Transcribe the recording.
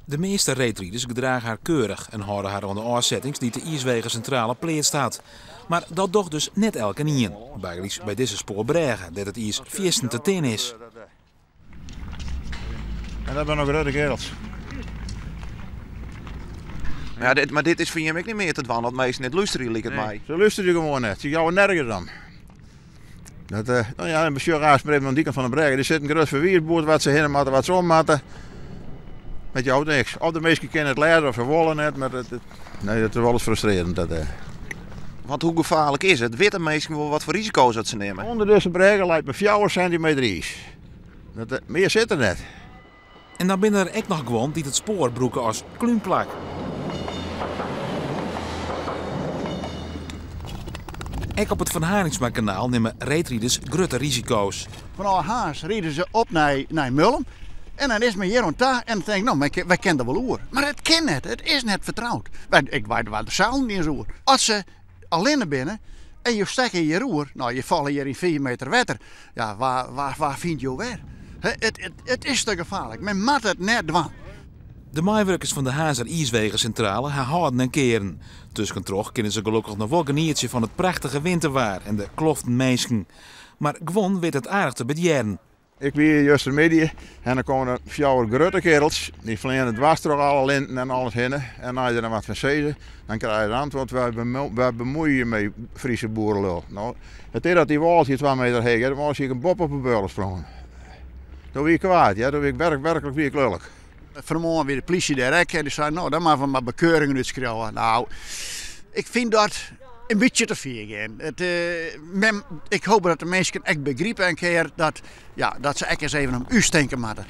De meeste reetrieders gedragen haar keurig en houden haar aan de oorzettings die de Ierswegen centrale pleert staat. Maar dat docht dus net elke nien. Bij deze spoorbregen dat het Iers viersten te tin is. En dat zijn nog grote kerels. Ja, maar dit is voor je ook niet meer te dwan, want meestal net luisteren lijkt het mij. Ze luisteren gewoon net, ze jouwen nergens aan. Dat, nou ja, een bestuur aanspreken aan die kant van de bregen. Er zit een groot verweersboord wat ze heen moeten, wat ze om moeten. Met jou niks. Of de meesten kennen het leren of ze willen het, maar nee, dat is wel eens frustrerend. Want hoe gevaarlijk is het? Weten mensen wel wat voor risico's dat ze nemen? Onder deze bregen lijkt me 4 centimeter is. Meer zit er net. En dan binnen er ook nog gewoon die het spoor broeken als kluunplak. Ook op het Van Haringsma-kanaal nemen reetrieders grote risico's. Vanaf Haas rieden ze op naar Mullen. En dan is men hier aan tafel en dan denk ik, nou, wij kennen dat wel oer. Maar het kan net, het is net vertrouwd. Ik weet waar de zaal niet eens oer. Als ze alleen naar binnen en je steekt in je roer, nou, je valt hier in 4 meter water. Ja, waar vind je weer? Het is te gevaarlijk, men moet het net doen. De maaiwerkers van de Hazer Ierswegen centrale houden en keren. Tussentroch kunnen ze gelukkig nog wel genieten van het prachtige winterwaar en de kloften meisken. Maar gewoon weet het aardig te bedienen. Ik ben hier juist midden en dan komen er 4 grote kerels. Die vliegen dwars door alle linten en alles heen. En als je er wat van zegt, dan krijg je het antwoord, wij bemoeien je met Friese boerenlul. Nou, het is dat die wal hier 2 meter heen, dan was je een bob op een beul sprongen. Dan word je kwaad, ja, dan word ik werkelijk lullig. Vanmorgen weer de politie daar en die zei, nou, dan maar van mijn bekeuringen uitschreeuwen. Nou, ik vind dat een beetje te veel gaan. Ik hoop dat de mensen echt begrijpen een keer dat ze echt eens even om u denken moeten.